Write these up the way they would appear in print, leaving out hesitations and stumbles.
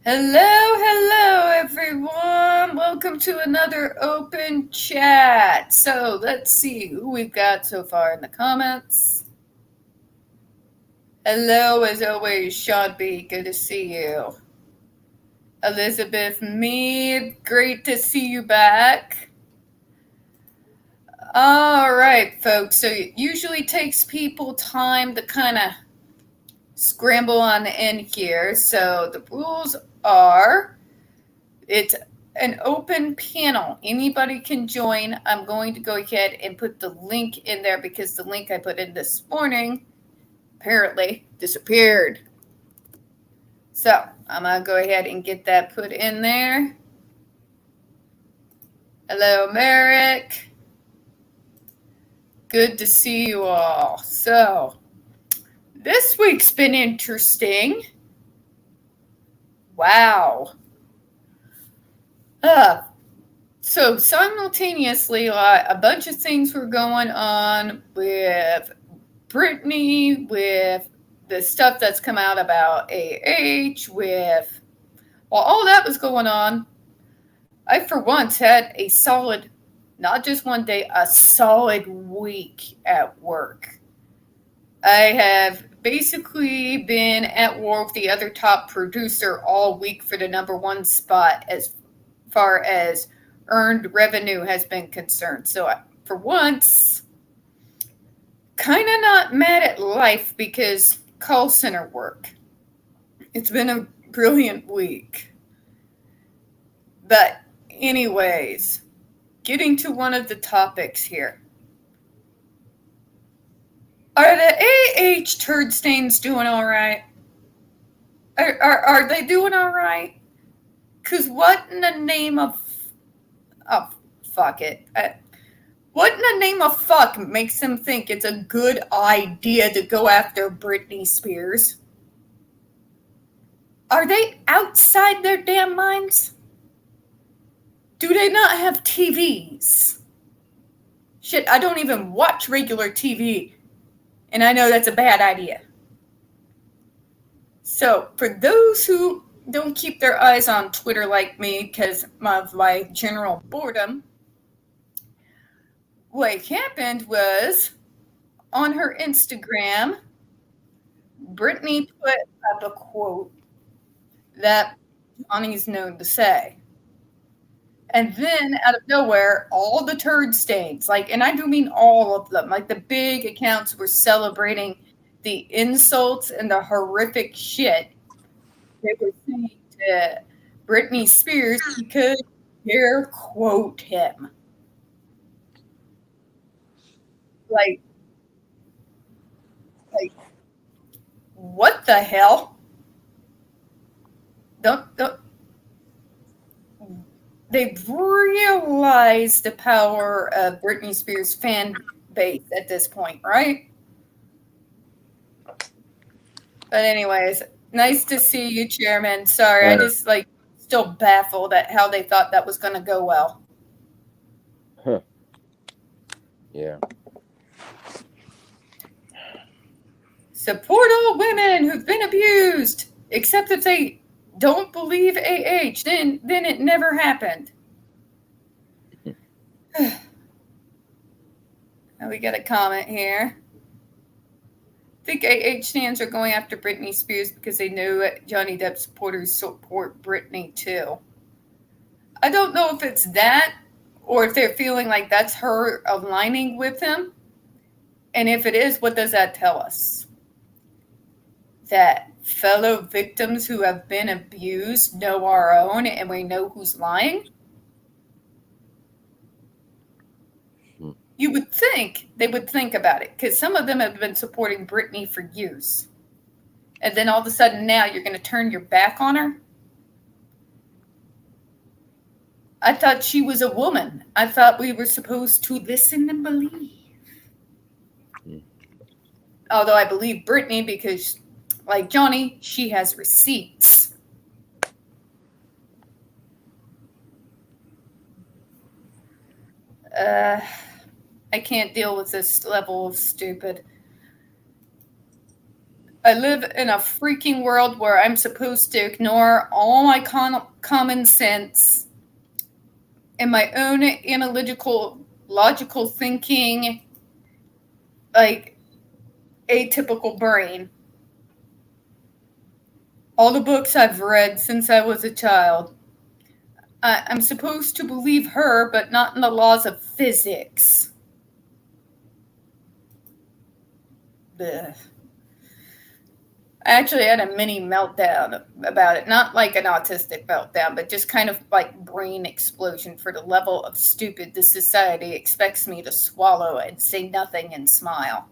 Hello, everyone. Welcome to another open chat. So let's see who we've got so far in the comments. Hello, as always, Sean B. Good to see you. Elizabeth Mead, great to see you back. All right, folks. So it usually takes people time to kind of scramble on the end here. So the rules are it's an open panel. Anybody can join. I'm going to go ahead and put the link in there because the link I put in this morning apparently disappeared. So I'm going to go ahead and get that put in there. Hello, Merrick. Good to see you all. So this week's been interesting. Wow. So simultaneously, a bunch of things were going on with Britney, with the stuff that's come out about with while all that was going on, I for once had a solid, not just one day, a solid week at work. I have basically been at war with the other top producer all week for the number one spot as far as earned revenue has been concerned. So for once, kind of not mad at life because call center work. It's been a brilliant week. But anyways, getting to one of the topics here. Are the AH turd stains doing all right? Are they doing all right? Because what in the name of... Oh, fuck it. What in the name of fuck makes them think it's a good idea to go after Britney Spears? Are they outside their damn minds? Do they not have TVs? Shit, I don't even watch regular TV, and I know that's a bad idea. So, for those who don't keep their eyes on Twitter like me because of my general boredom, what happened was on her Instagram, Britney put up a quote that Johnny's known to say. And then out of nowhere, all the turd stains, and I do mean all of them, the big accounts were celebrating the insults and the horrific shit they were saying to Britney Spears because dare quote him. Like, what the hell? Don't they've realized the power of Britney Spears' fan base at this point, right? But anyways, nice to see you, Chairman. Sorry, I just still baffled at how they thought that was going to go well. Huh. Yeah. Support all women who've been abused, except if they don't believe AH. Then it never happened. Now we got a comment here. I think AH stands are going after Britney Spears because they know Johnny Depp supporters support Britney too. I don't know if it's that or if they're feeling like that's her aligning with him. And if it is, what does that tell us? That fellow victims who have been abused know our own and we know who's lying? You would think they would think about it because some of them have been supporting Britney for years. And then all of a sudden now you're going to turn your back on her? I thought she was a woman. I thought we were supposed to listen and believe. Although I believe Britney because, like Johnny, she has receipts. I can't deal with this level of stupid. I live in a freaking world where I'm supposed to ignore all my common sense and my own analytical, logical thinking, like atypical brain. All the books I've read since I was a child. I'm supposed to believe her, but not in the laws of physics. Ugh. I actually had a mini meltdown about it. Not like an autistic meltdown, but just kind of like brain explosion for the level of stupid the society expects me to swallow and say nothing and smile.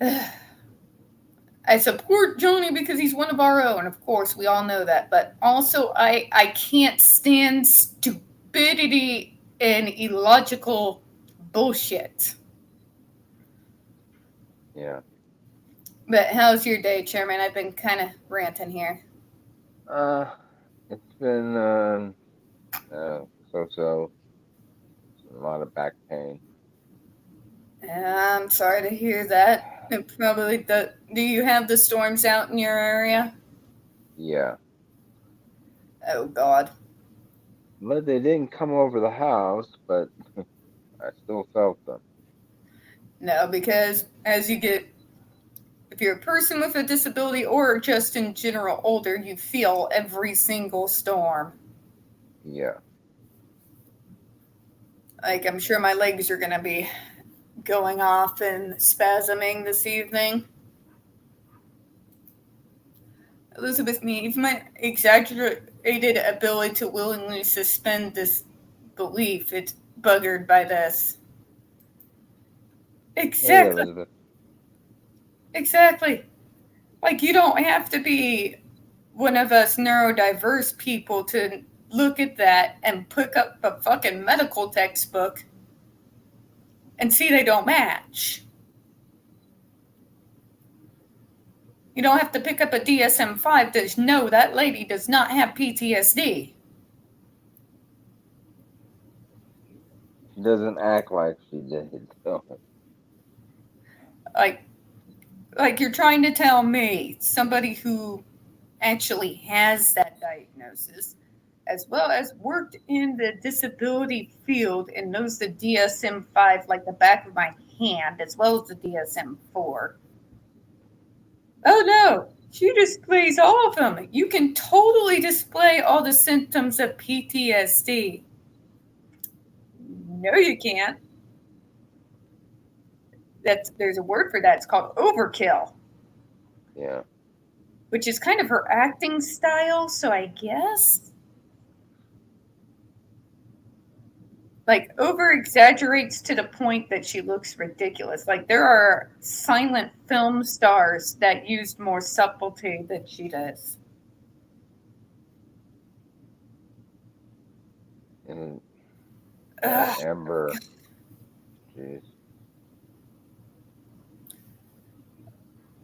I support Johnny because he's one of our own. Of course, we all know that. But also, I can't stand stupidity and illogical bullshit. Yeah. But how's your day, Chairman? I've been kind of ranting here. It's been so. A lot of back pain. I'm sorry to hear that. It probably do you have the storms out in your area? Yeah. Oh God. But they didn't come over the house, but I still felt them. No, because as you get, if you're a person with a disability or just in general older, you feel every single storm. Yeah. Like, I'm sure my legs are going to be going off and spasming this evening. Elizabeth Meave, my exaggerated ability to willingly suspend disbelief, it's buggered by this. Exactly. Hey, Elizabeth. Exactly. Like, you don't have to be one of us neurodiverse people to look at that and pick up a fucking medical textbook and see they don't match. You don't have to pick up a DSM-5 to know that lady does not have PTSD. She doesn't act like she did, so. Like you're trying to tell me, somebody who actually has that diagnosis, as well as worked in the disability field and knows the DSM-5 like the back of my hand, as well as the DSM-4. Oh no, she displays all of them. You can totally display all the symptoms of PTSD. No, you can't. There's a word for that. It's called overkill. Yeah. Which is kind of her acting style, so I guess. Like, over exaggerates to the point that she looks ridiculous. Like, there are silent film stars that used more subtlety than she does. And Amber. Jeez.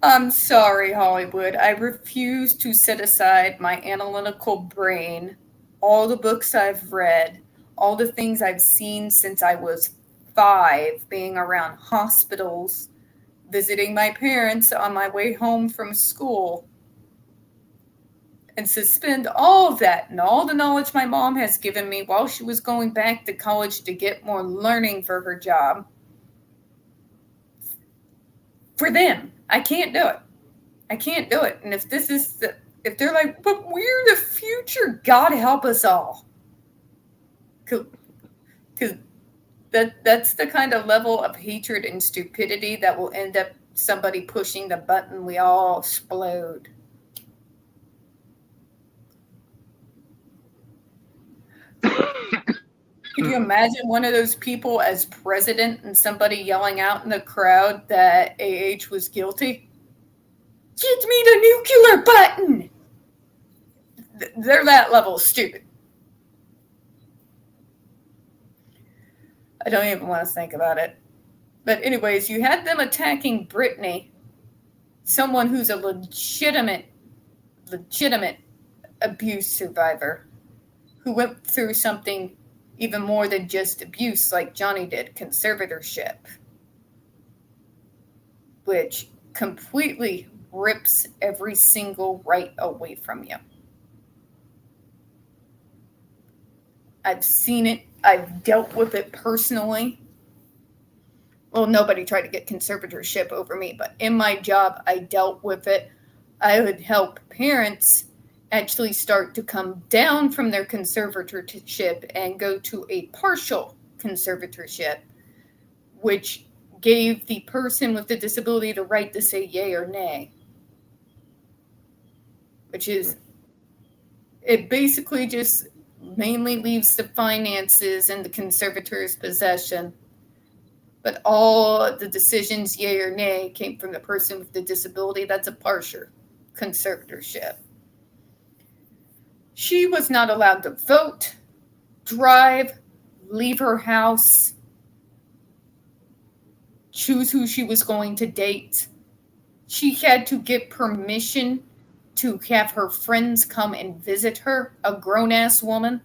I'm sorry, Hollywood. I refuse to set aside my analytical brain, all the books I've read, all the things I've seen since I was 5, being around hospitals, visiting my parents on my way home from school, and suspend all of that and all the knowledge my mom has given me while she was going back to college to get more learning for her job. For them. I can't do it. I can't do it. And if if they're like, but we're the future, God help us all. Because that's the kind of level of hatred and stupidity that will end up somebody pushing the button, we all explode. Could you imagine one of those people as president and somebody yelling out in the crowd that AH was guilty? Get me the nuclear button! They're that level stupid. I don't even want to think about it. But anyways, you had them attacking Brittany, someone who's a legitimate abuse survivor who went through something even more than just abuse like Johnny did, conservatorship. which completely rips every single right away from you. I've seen it. I've dealt with it personally. Well, nobody tried to get conservatorship over me, but in my job, I dealt with it. I would help parents actually start to come down from their conservatorship and go to a partial conservatorship, which gave the person with the disability the right to say yay or nay. Which is, it basically just mainly leaves the finances in the conservator's possession. But all the decisions, yay or nay, came from the person with the disability. That's a partial conservatorship. She was not allowed to vote, drive, leave her house, choose who she was going to date. She had to get permission to have her friends come and visit her, a grown-ass woman.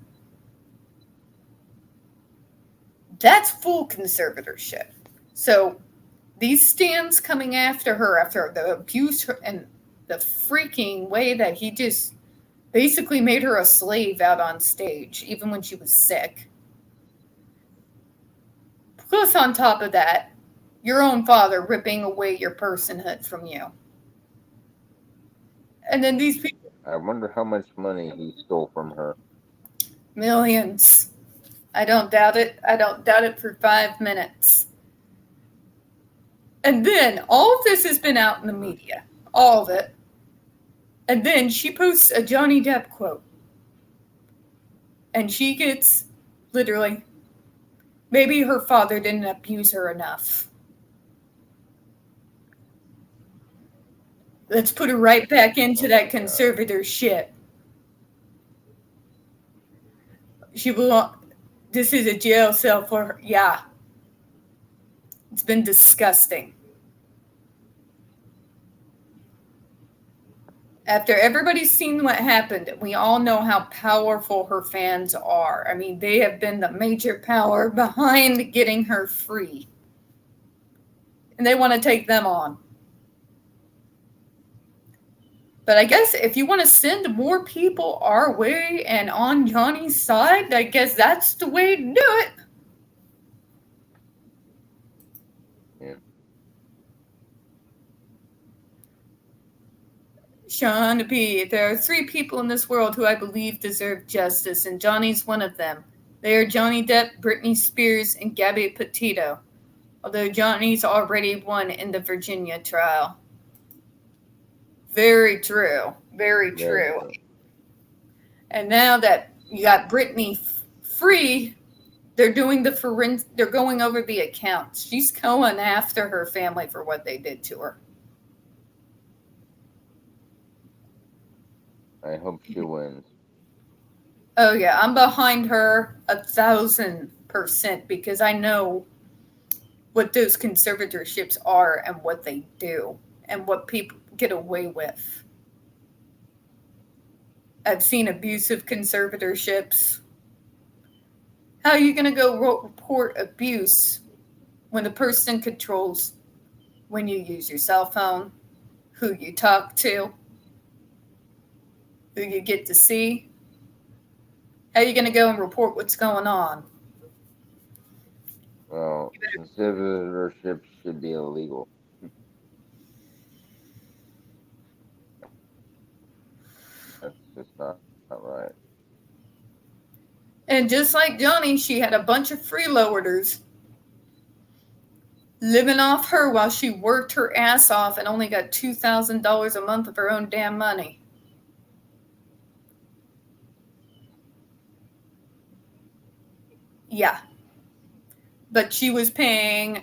That's full conservatorship. So these stands coming after her after the abuse and the freaking way that he just basically made her a slave out on stage, even when she was sick. Plus, on top of that, your own father ripping away your personhood from you. And then these people. I wonder how much money he stole from her. Millions. I don't doubt it. I don't doubt it for 5 minutes. And then all of this has been out in the media. All of it. And then she posts a Johnny Depp quote. And she gets, literally, maybe her father didn't abuse her enough. Let's put her right back into that conservatorship. This is a jail cell for her. Yeah. It's been disgusting. After everybody's seen what happened, we all know how powerful her fans are. I mean, they have been the major power behind getting her free. And they want to take them on. But I guess if you want to send more people our way and on Johnny's side, I guess that's the way to do it. Yeah. Sean P., there are 3 people in this world who I believe deserve justice, and Johnny's one of them. They are Johnny Depp, Britney Spears, and Gabby Petito, although Johnny's already won in the Virginia trial. Very true. Very true. And now that you got Britney free, they're doing they're going over the accounts. She's going after her family for what they did to her. I hope she wins. Oh yeah, I'm behind her 1,000% because I know what those conservatorships are and what they do and what people get away with. I've seen abusive conservatorships. How are you going to go report abuse when the person controls when you use your cell phone, who you talk to, who you get to see? How are you going to go and report what's going on? Well, conservatorship should be illegal. That's just not right. And just like Johnny, she had a bunch of freeloaders living off her while she worked her ass off and only got $2,000 a month of her own damn money. Yeah. But she was paying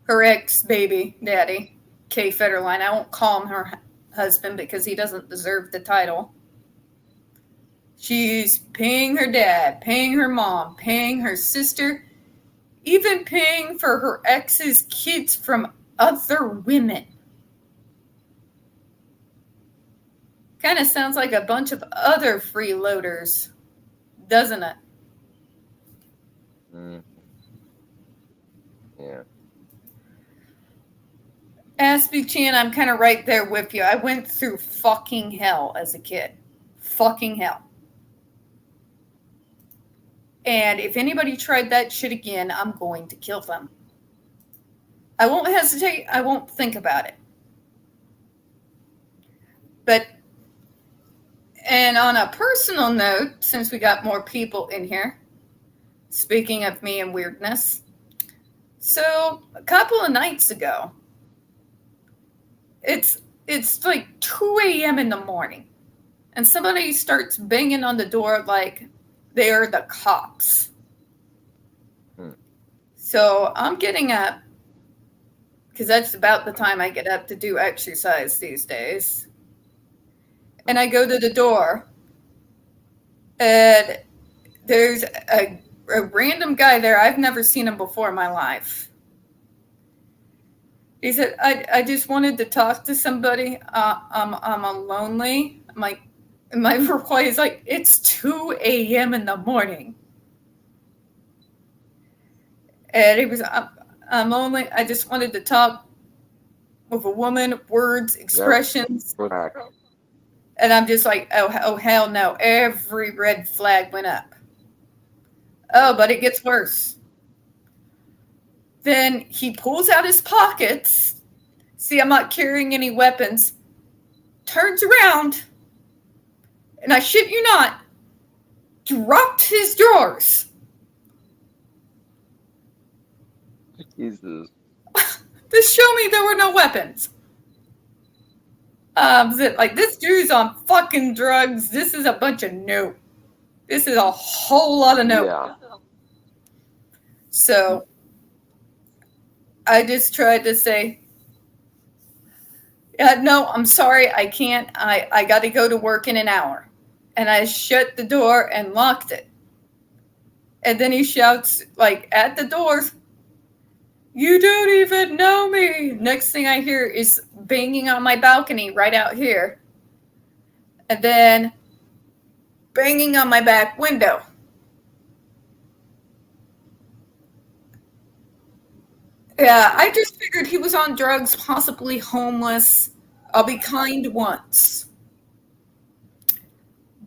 her ex-baby daddy, Kay Federline. I won't call him her husband because he doesn't deserve the title. She's paying her dad, paying her mom, paying her sister, even paying for her ex's kids from other women. Kind of sounds like a bunch of other freeloaders, doesn't it? Yeah. Aspie Chan, I'm kind of right there with you. I went through fucking hell as a kid. Fucking hell. And if anybody tried that shit again, I'm going to kill them. I won't hesitate. I won't think about it. But, and on a personal note, since we got more people in here, speaking of me and weirdness, so a couple of nights ago, it's like 2 a.m. in the morning, and somebody starts banging on the door like they're the cops. So I'm getting up, because that's about the time I get up to do exercise these days. And I go to the door, and there's a random guy there. I've never seen him before in my life. He said, I just wanted to talk to somebody. I'm lonely. My reply is like, it's 2 a.m. in the morning. And he was, I'm lonely. I just wanted to talk with a woman, words, expressions. Yep. And I'm just like, oh, hell no. Every red flag went up. Oh, but it gets worse. Then he pulls out his pockets. See, I'm not carrying any weapons. Turns around. And I shit you not, dropped his drawers. Jesus. To show me there were no weapons. Like, this dude's on fucking drugs. This is a bunch of nope. This is a whole lot of nope. Yeah. So I just tried to say, no, I'm sorry, I can't. I got to go to work in an hour. And I shut the door and locked it. And then he shouts, like, at the door, you don't even know me. Next thing I hear is banging on my balcony right out here. And then banging on my back window. Yeah, I just figured he was on drugs, possibly homeless. I'll be kind once.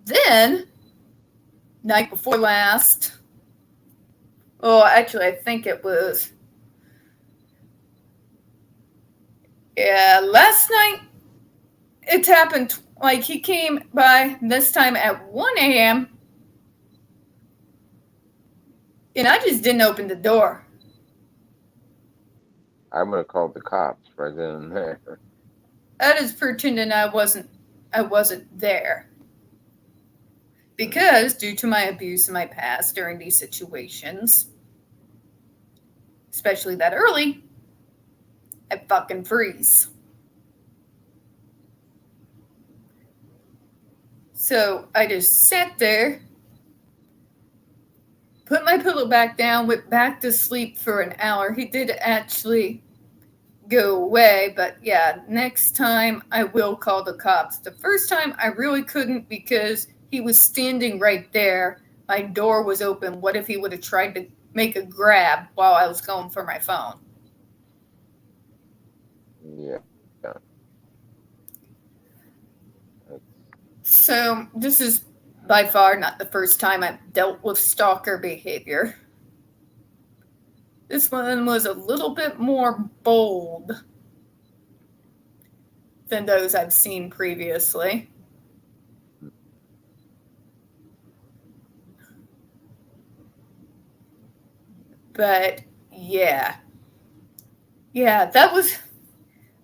Then, night before last, oh, actually, I think it was, last night, it happened, like, he came by this time at 1 a.m., and I just didn't open the door. I'm gonna call the cops right then and there. I just pretending I wasn't there. Because due to my abuse in my past during these situations, especially that early, I fucking freeze. So I just sat there, put my pillow back down, went back to sleep for an hour. He did actually go away, but yeah, next time I will call the cops. The first time I really couldn't because he was standing right there. My door was open. What if he would have tried to make a grab while I was going for my phone? Yeah. So this is by far not the first time I've dealt with stalker behavior. This one was a little bit more bold than those I've seen previously. But yeah, that was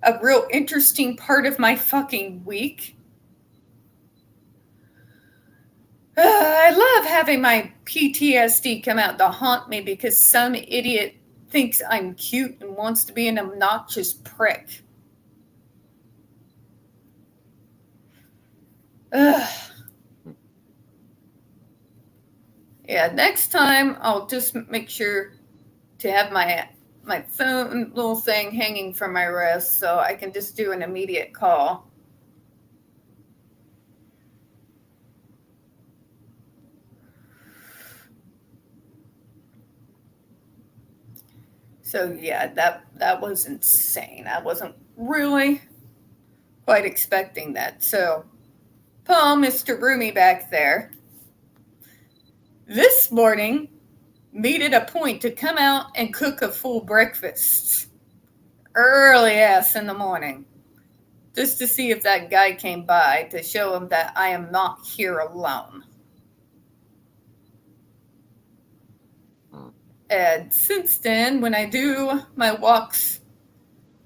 a real interesting part of my fucking week. I love having my PTSD come out to haunt me because some idiot thinks I'm cute and wants to be an obnoxious prick. Ugh. Yeah, next time I'll just make sure to have my phone little thing hanging from my wrist so I can just do an immediate call. So yeah, that was insane. I wasn't really quite expecting that. So, Paul, Mr. Roomy back there, this morning made it a point to come out and cook a full breakfast. Early ass in the morning. Just to see if that guy came by to show him that I am not here alone. And since then, when I do my walks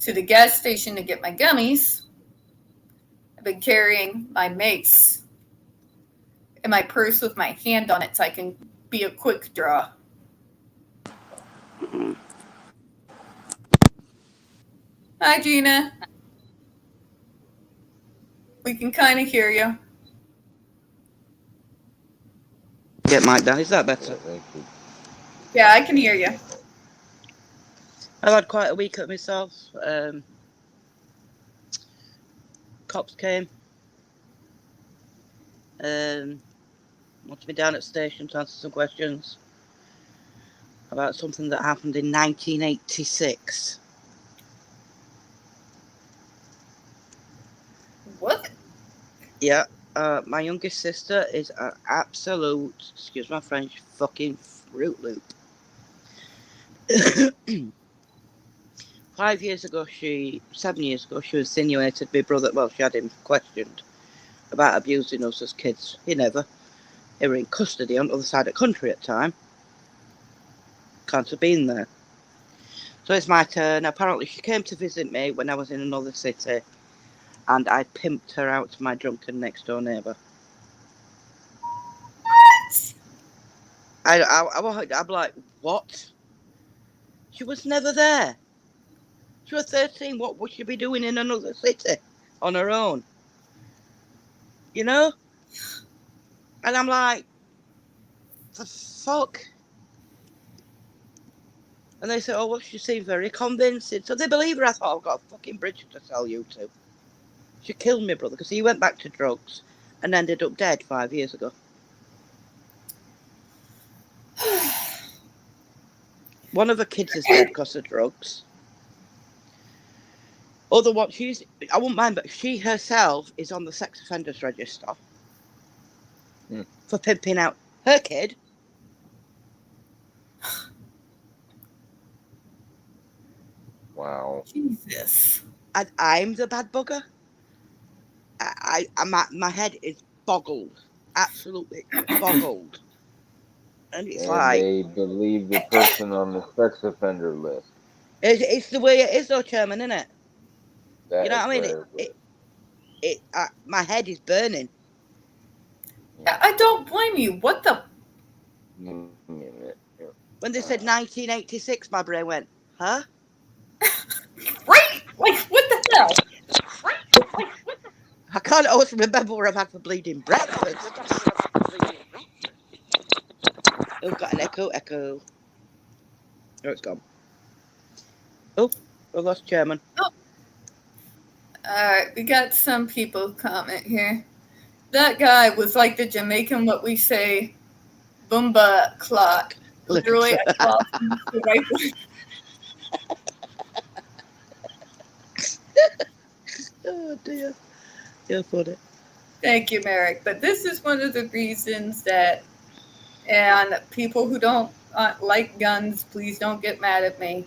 to the gas station to get my gummies, I've been carrying my mace in my purse with my hand on it so I can be a quick draw. Hi, Gina. We can kind of hear you. Get Mike down. Is that better? Yeah, thank you. Yeah, I can hear you. I've had quite a week at myself. Cops came. Wanted me down at the station to answer some questions about something that happened in 1986. What? Yeah. My youngest sister is an absolute, excuse my French, fucking Fruit Loop. 7 years ago, she insinuated my brother, well, she had him questioned about abusing us as kids. He never. They were in custody on the other side of the country at the time. Can't have been there. So it's my turn. Apparently she came to visit me when I was in another city, and I pimped her out to my drunken next door neighbour. What? I'm like, what? She was never there. She was 13. What would she be doing in another city on her own? You know? And I'm like, the fuck? And they said, oh, well, she seemed very convincing. So they believe her. I thought, I've got a fucking bridge to sell you to. She killed me brother because he went back to drugs and ended up dead 5 years ago. One of the kids is dead because of drugs. Other one, I wouldn't mind, but she herself is on the sex offenders register for pimping out her kid. Wow. Jesus. And I'm the bad bugger. My head is boggled, absolutely boggled. And it's like they believe the person on the sex offender list. it's the way it is, though, Chairman, isn't it? That You know what I mean? My head is burning. I don't blame you. What the? When they said 1986, my brain went, huh? Right? Like, what the hell? I can't always remember where I've had for bleeding breakfast. Oh, got an echo. Oh, it's gone. Oh, I lost Chairman. Oh. Alright, we got some people comment here. That guy was like the Jamaican, what we say, Boomba clot. Literally, I called him the right way. Oh, dear. You're funny. Thank you, Merrick. But this is one of the reasons that, and people who don't like guns, please don't get mad at me.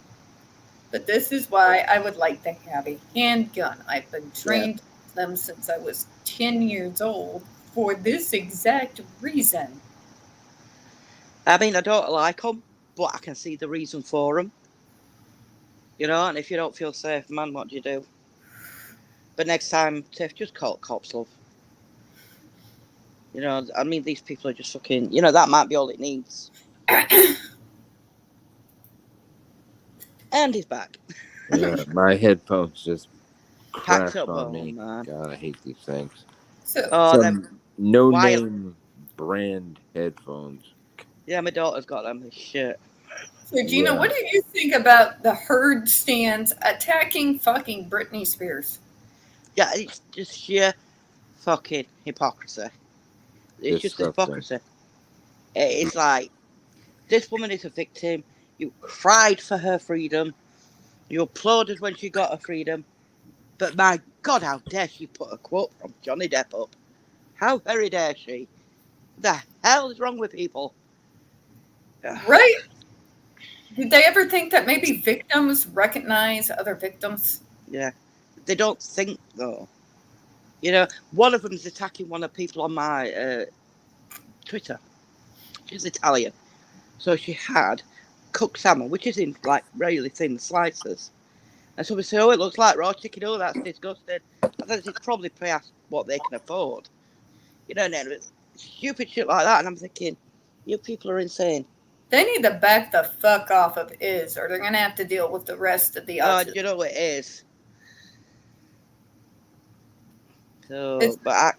But this is why I would like to have a handgun. I've been trained with them since I was 10 years old for this exact reason. I mean, I don't like them, but I can see the reason for them. You know, and if you don't feel safe, man, what do you do? But next time, Tiff, just call cops, love. You know, I mean, these people are just fucking, you know, that might be all it needs. And he's back. Yeah, my headphones just Packed cracked up, on me. man. God, I hate these things. So, Some no-name brand headphones. Yeah, my daughter's got them. This shit. So, Gina, what do you think about the herd stands attacking fucking Britney Spears? Yeah, it's just sheer fucking hypocrisy. It's just hypocrisy. It's like, this woman is a victim. You cried for her freedom. You applauded when she got her freedom. But my God, how dare she put a quote from Johnny Depp up? How very dare she? The hell is wrong with people? Right? Did they ever think that maybe victims recognize other victims? Yeah. They don't think, though. You know, one of them's attacking one of the people on my Twitter. She's Italian. So she had cooked salmon, which is in, like, really thin slices. And somebody said, oh, it looks like raw chicken. Oh, that's disgusting. I thought it's probably past what they can afford. You know, and stupid shit like that. And I'm thinking, you people are insane. They need to back the fuck off of Iz, or they're going to have to deal with the rest of the autism. You know what it is. So, but I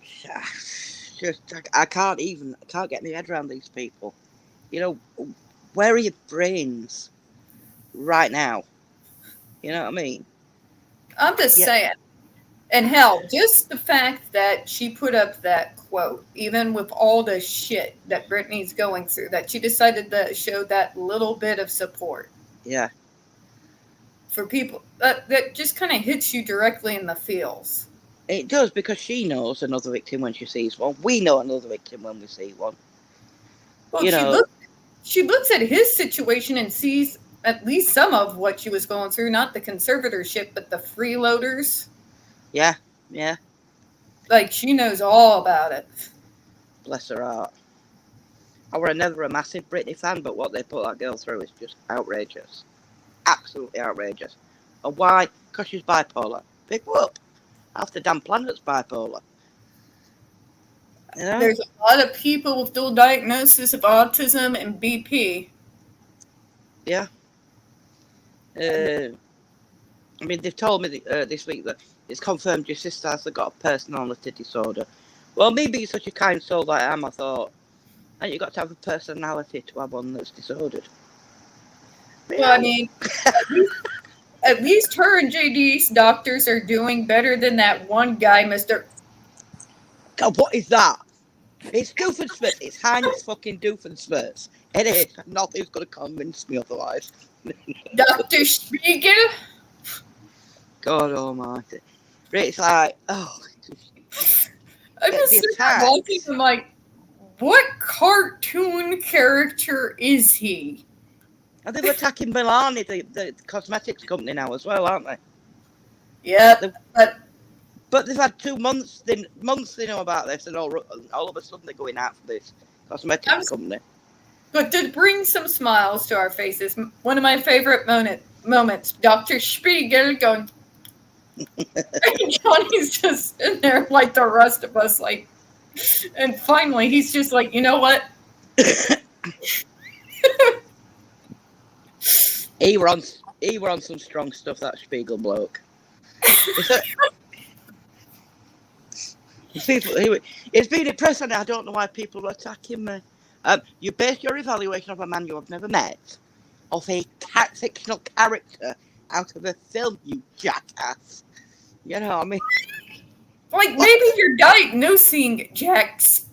can't get my head around these people. You know, where are your brains right now? You know what I mean? I'm just saying. And hell, just the fact that she put up that quote, even with all the shit that Britney's going through, that she decided to show that little bit of support. Yeah. For people, that just kind of hits you directly in the feels. It does, because she knows another victim when she sees one. We know another victim when we see one. Well, she looks at his situation and sees at least some of what she was going through, not the conservatorship, but the freeloaders. Yeah, yeah. Like, she knows all about it. Bless her heart. I were never a massive Britney fan, but what they put that girl through is just outrageous. Absolutely outrageous. And why? Because she's bipolar. Big whoop. Half the damn planet's bipolar. You know? There's a lot of people with dual diagnosis of autism and BP. Yeah. I mean, they've told me this week that it's confirmed your sister has got a personality disorder. Well, me being such a kind soul that I am, I thought, and you got to have a personality to have one that's disordered. Well, I mean, at least her and JD's doctors are doing better than that one guy, Mr. God, what is that? It's Doofenshmirtz. It's Heinz fucking Doofenshmirtz. It is. Nothing's going to convince me otherwise. Dr. Spiegel? God almighty. It's like, oh. I'm just sitting there watching and like, what cartoon character is he? And they're attacking Milani, the cosmetics company now as well, aren't they? Yeah, but they've had 2 months. Months they know about this, and all of a sudden they're going out for this cosmetics company. But to bring some smiles to our faces, one of my favorite moments, Dr. Spiegel going, and Johnny's just in there like the rest of us, like, and finally he's just like, you know what? He were on some strong stuff, that Spiegel bloke. It's been impressive. I don't know why people are attacking me. You base your evaluation of a man you have never met off a fictional character out of a film, you jackass. You know what I mean? Like, maybe you're diagnosing Captain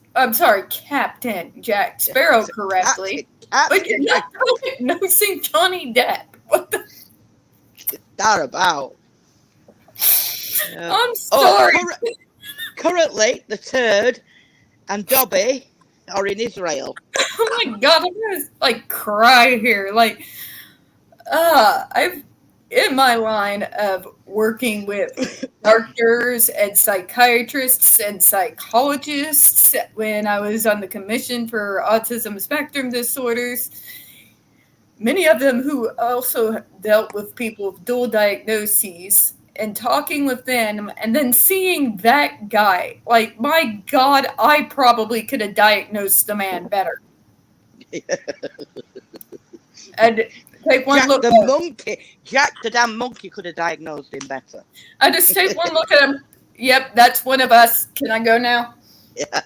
Jack Sparrow correctly, but you're not diagnosing Johnny Depp. What the? What's that about? I'm sorry. Currently, the Turd and Dobby are in Israel. Oh my God, I'm gonna like cry here. Like, I've in my line of working with doctors and psychiatrists and psychologists when I was on the Commission for Autism Spectrum Disorders. Many of them who also dealt with people with dual diagnoses, and talking with them and then seeing that guy, like, my God, I probably could have diagnosed the man better. And take one look. Jack the damn monkey could have diagnosed him better. I just take one look at him. Yep, that's one of us. Can I go now? Yeah.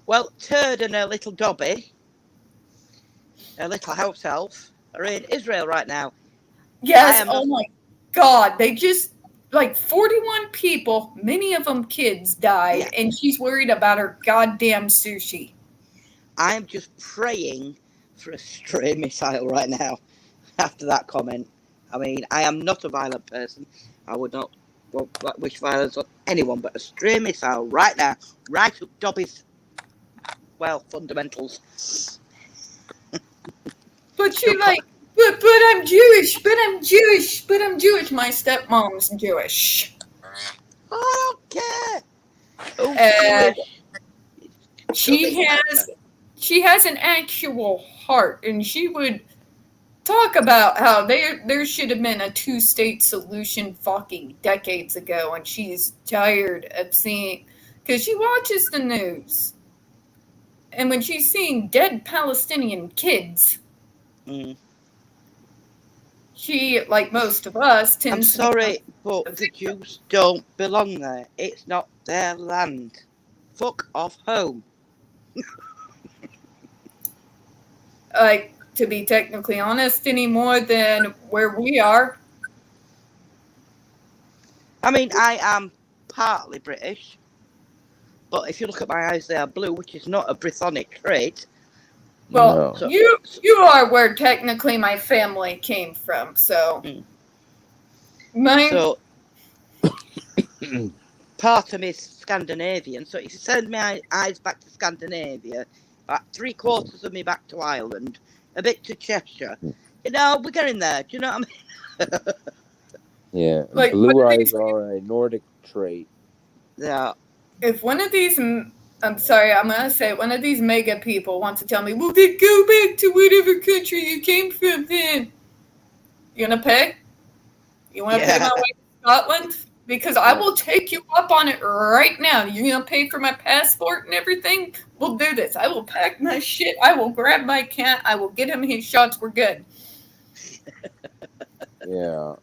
Well, Turd and her little Dobby, her little house elf, are in Israel right now. Yes, oh my God. They just, like, 41 people, many of them kids, died, and she's worried about her goddamn sushi. I'm just praying for a stray missile right now after that comment. I mean, I am not a violent person. I would not wish violence on anyone, but a stray missile right now, right up Dobby's, fundamentals. But she like, but I'm Jewish, but I'm Jewish, but I'm Jewish. My stepmom's Jewish. I don't care. Oh, She has an actual heart, and she would talk about how there should have been a two-state solution fucking decades ago, and she's tired of seeing, because she watches the news, and when she's seeing dead Palestinian kids, she, like most of us, I'm tends sorry, but the Jews don't belong there. It's not their land. Fuck off home. like, to be technically honest, any more than where we are. I mean, I am partly British, but if you look at my eyes, they are blue, which is not a Brythonic trait. Well, No. you are where technically my family came from, so So part of me is Scandinavian. So if you send my eyes back to Scandinavia, about 3/4 of me back to Ireland, a bit to Cheshire, we're getting there. Do you know what I mean? Yeah, Like, blue eyes are a Nordic trait. Yeah. if one of these, I'm sorry, I'm going to say, one of these mega people wants to tell me, well, then go back to whatever country you came from then. You going to pay? You want to pay my way to Scotland? Because I will take you up on it right now. You're going to pay for my passport and everything? We'll do this. I will pack my shit. I will grab my cat. I will get him his shots. We're good. Yeah.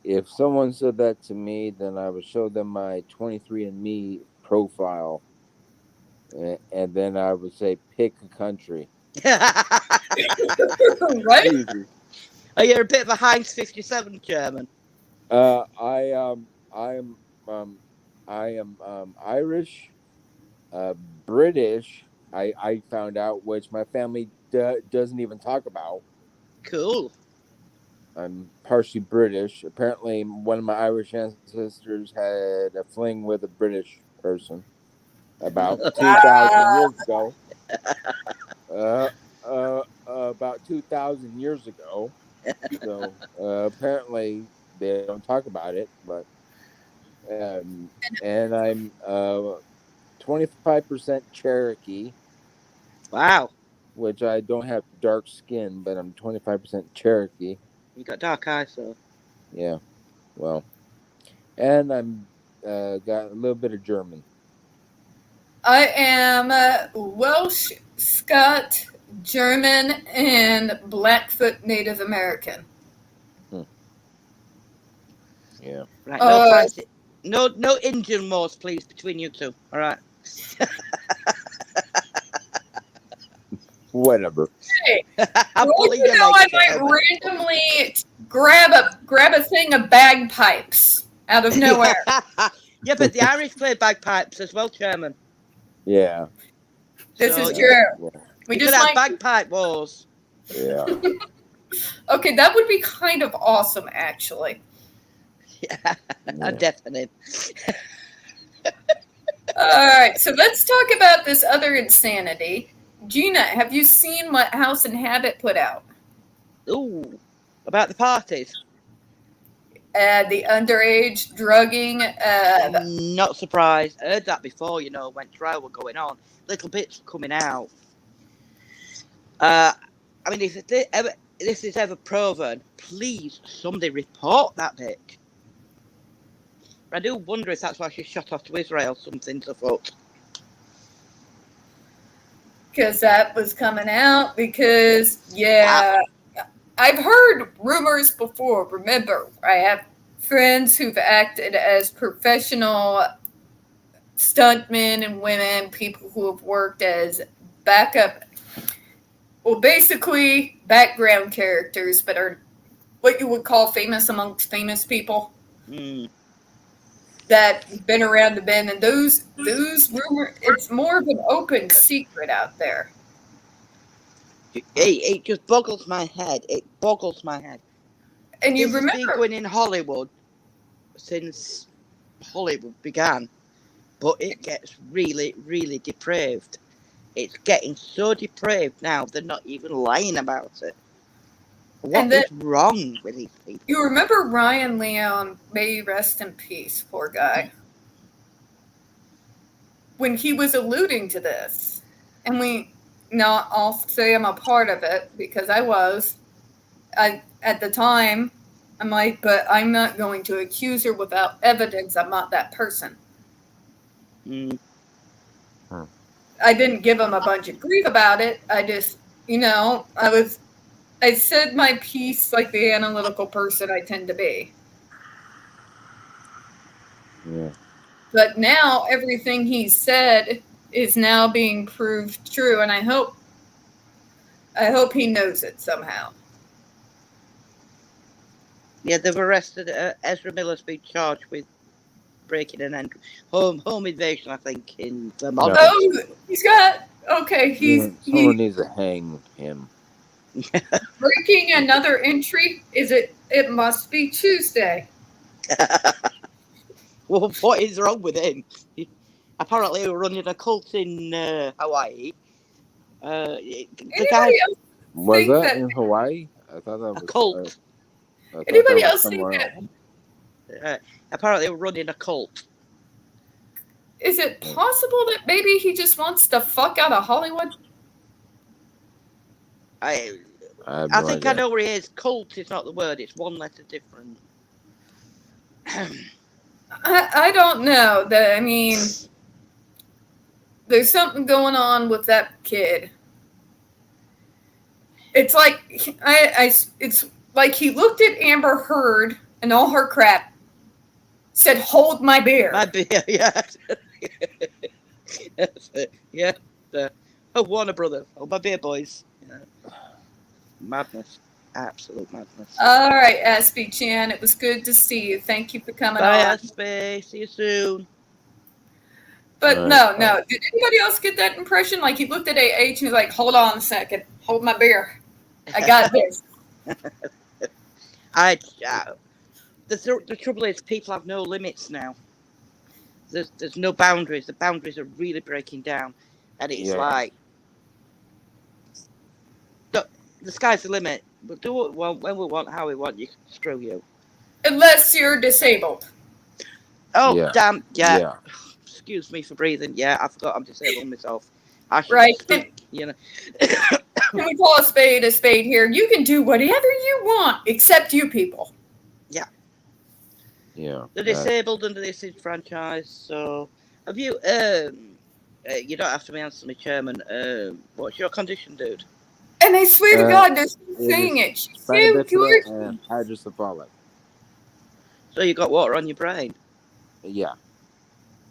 If someone said that to me, then I would show them my 23andMe profile, and then I would say, pick a country. Right? Easy. Oh, you're a bit of a Heinz 57 German. I am Irish, British. I found out, which my family doesn't even talk about. Cool. I'm partially British. Apparently, one of my Irish ancestors had a fling with a British person about 2,000 years ago. About 2,000 years ago. So apparently they don't talk about it, but and I'm 25% Cherokee. Wow. Which I don't have dark skin, but I'm 25% Cherokee. You got dark eyes, though. Yeah, well, and I'm got a little bit of German. I am Welsh, Scot, German, and Blackfoot Native American. Yeah. Right. No Indian wars, please, between you two. All right. Whatever. Hey, I might randomly grab a thing of bagpipes out of nowhere. Yeah, but the Irish play bagpipes as well, Chairman. Yeah. This is true. We just have bagpipe wars. Yeah. Okay, that would be kind of awesome, actually. Yeah. Definitely. All right, so let's talk about this other insanity. Gina, have you seen what House and Habit put out? Ooh, about the parties? The underage drugging. Not surprised. I heard that before, when trial were going on. Little bits were coming out. I mean, if this is ever proven, please, somebody report that bitch. I do wonder if that's why she shot off to Israel, something's afoot. Because that was coming out, because, I've heard rumors before. Remember, I have friends who've acted as professional stuntmen and women, people who have worked as backup, basically background characters, but are what you would call famous amongst famous people. That been around the bend, and those rumors, it's more of an open secret out there. It just boggles my head. It boggles my head. And you This has been remember, going in Hollywood since Hollywood began, but it gets really, really depraved. It's getting so depraved now, they're not even lying about it. What And then- is wrong with these people? you remember Ryan Leon, may he rest in peace, poor guy, when he was alluding to this, and I'll say I'm a part of it because I was. At the time, I'm like, but I'm not going to accuse her without evidence. I'm not that person. Mm. I didn't give him a bunch of grief about it. I just, I said my piece like the analytical person I tend to be. Yeah. But now everything he said is now being proved true, and I hope he knows it somehow. Yeah, they've arrested Ezra Miller's been charged with breaking an home invasion, I think, in Vermont. No. Oh, he's got okay. Someone needs to hang him. Breaking another entry. It must be Tuesday. Well, what is wrong with him? Apparently, we're running a cult in Hawaii. The guy, Anybody else Was think that that- in Hawaii? I thought that a was cult. I thought Anybody that was else think somewhere that? else. Apparently, we're running a cult. Is it possible that maybe he just wants the fuck out of Hollywood? I I, have I no think idea. I know where he is. Cult is not the word; it's one letter different. I don't know. I mean, there's something going on with that kid. It's like it's like he looked at Amber Heard and all her crap, said, "Hold my beer." My beer, yeah. That's it. Yeah. Oh, Warner Brothers. Oh, my beer boys. Yeah. Madness. Absolute madness. All right, Aspie Chan, it was good to see you. Thank you for coming Bye, on. Aspie. See you soon. But All no. right. Did anybody else get that impression? Like he looked at AH and he was like, "Hold on a second, hold my beer. I got this." The trouble is, people have no limits now. There's no boundaries. The boundaries are really breaking down, and it's Yeah. like the sky's the limit. We'll do what we want, when we want, how we want. You screw you. Unless you're disabled. Oh Yeah. damn! Yeah. Yeah. Excuse me for breathing. Yeah, I forgot I'm disabled myself. I should Right. speak. You know. Can we call a spade here? You can do whatever you want, except you people. Yeah. The disabled and the disenfranchised. So, have you? You don't have to answer me, Chairman. What's your condition, dude? And I swear to God, they're still it saying is it. She's so Spina bifida good. and hydrocephalic. So you got water on your brain? Yeah.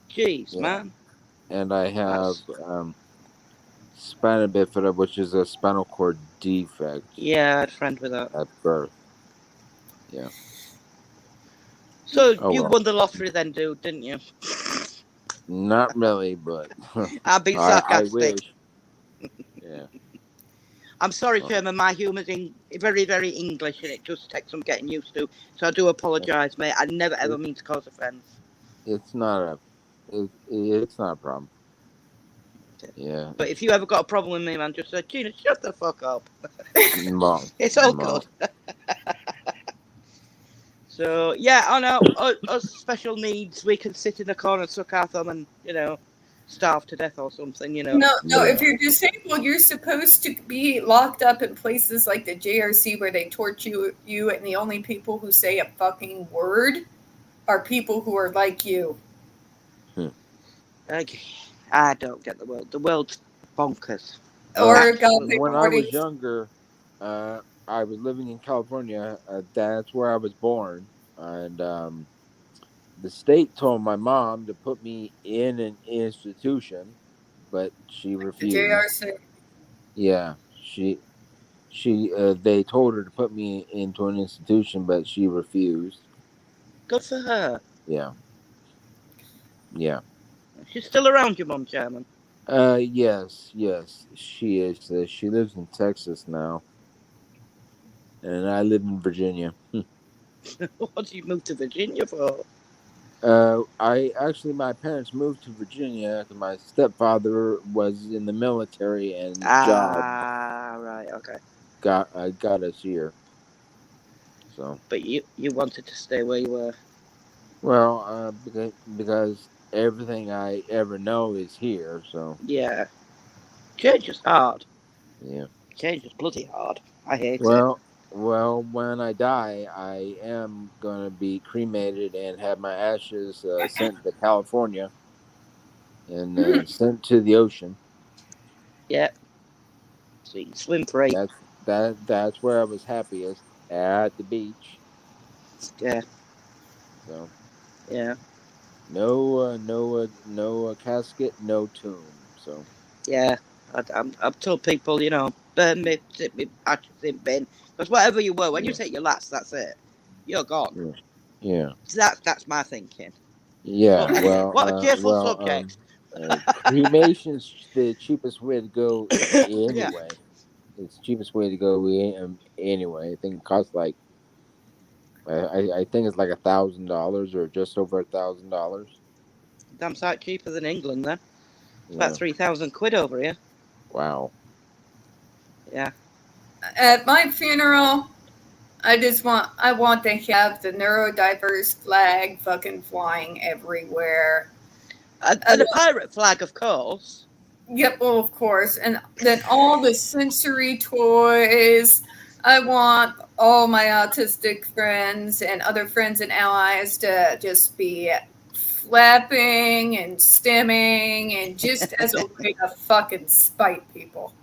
Jeez, Yeah. man. And I have spina bifida, which is a spinal cord defect Yeah, I had a friend with that. at birth. Yeah. So Oh, you well. won the lottery then, dude, didn't you? Not really, but I've been I sarcastic. wish. Yeah. I'm sorry, Oh. Chairman. My humour's very, very English, and it just takes some getting used to. So I do apologise, mate. I never ever mean to cause offence. It's not it's not a problem. Okay. Yeah. But if you ever got a problem with me, man, just say, Gina, shut the fuck up. Mom. It's all Mom. good. So yeah, I know. Us special needs, we can sit in the corner, suck our thumb, and starve to death or something. No. Yeah. If you're disabled, you're supposed to be locked up in places like the JRC where they torture you, and the only people who say a fucking word are people who are like you. I don't get the world. The world's bonkers. Or Absolutely. God, When I was younger, I was living in California. That's where I was born, and the state told my mom to put me in an institution, but she the refused. JRC. Yeah, she they told her to put me into an institution, but she refused. Good for her. Yeah. Yeah. She's still around, your mum, Chairman. Yes, she is. She lives in Texas now, and I live in Virginia. What did you move to Virginia for? My parents moved to Virginia because my stepfather was in the military and his job Right, okay. got us here. So, But you wanted to stay where you were. well, because everything I ever know is here. So, Yeah. Change is hard. yeah. Change is bloody hard. I hate it. Well, when I die, I am gonna be cremated and have my ashes sent to California and sent to the ocean. Yeah. So you can swim free. That's where I was happiest, at the beach. Yeah. So Yeah. no casket, no tomb. So Yeah. I've told people, burn me, tip me, ashes in bin. Because whatever you were, when you yeah, take your last, that's it. You're gone. yeah, So that's my thinking. yeah. What, what a cheerful subject. Cremation's the cheapest way to go Yeah. anyway. It's the cheapest way to go anyway. I think it costs like I think it's like $1,000 or just over $1,000. Damn sight cheaper than England then. It's Yeah. about 3,000 quid over here. Wow. Yeah. At my funeral, I want to have the neurodiverse flag fucking flying everywhere. And a pirate flag, of course. Yep, well, of course. And then all the sensory toys. I want all my autistic friends and other friends and allies to just be flapping and stimming and just as a way to fucking spite people.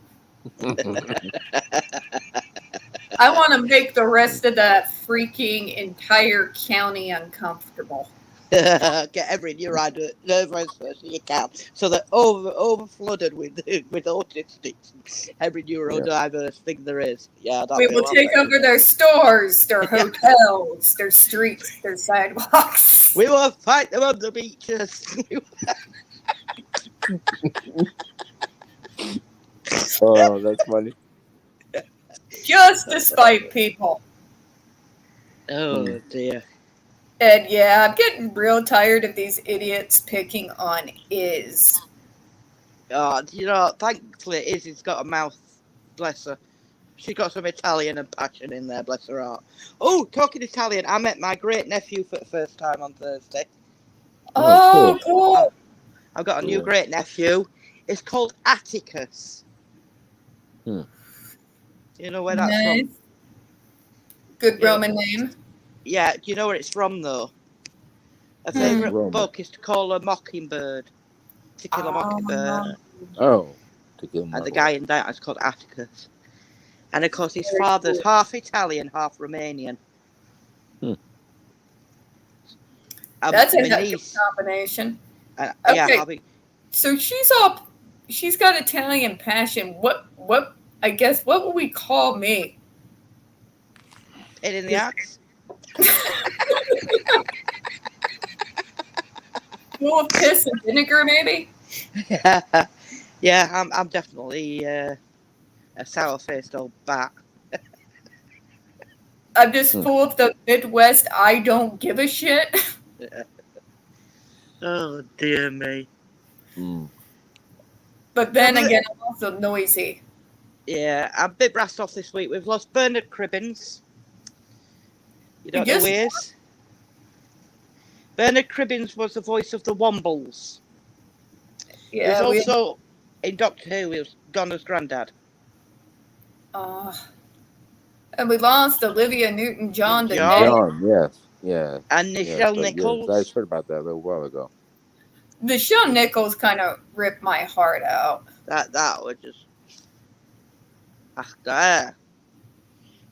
I want to make the rest of that freaking entire county uncomfortable. Get every neurodiverse person you can, so they're over flooded with autistics. Every neurodiverse thing there is. Yeah, We will take over their stores, their hotels, their streets, their sidewalks. We will fight them on the beaches. Oh, that's funny. Just to spite people. Oh dear. And yeah, I'm getting real tired of these idiots picking on Iz. Thankfully Izzy's got a mouth, bless her. She got some Italian and passion in there, bless her heart. Oh, talking Italian, I met my great nephew for the first time on Thursday. Oh, cool. I've got a new great nephew. It's called Atticus. Hmm. You know where that's from? Good Roman name. Yeah, do you know where it's from though? A favourite book is To Call a Mockingbird. To Kill a Mockingbird. Oh, To Kill a Mockingbird. And the guy in that is called Atticus. And of course his father's half Italian, half Romanian. That's a good combination. Okay. Yeah, so she's got Italian passion. What I guess what would we call me? Pain in the axe. Full of piss and vinegar, maybe. Yeah, I'm definitely a sour-faced old bat. I'm just full of the Midwest. I don't give a shit. Oh dear me. But then again, I'm also noisy. Yeah, I'm a bit brassed off this week. We've lost Bernard Cribbins. You don't know who he is? Bernard Cribbins was the voice of the Wombles. Yeah, he was also in Doctor Who. He was Donna's granddad. And we lost Olivia Newton-John. John, yes. Yeah. And Nichelle Nichols. I heard about that a little while ago. Nichelle Nichols kind of ripped my heart out. That was just...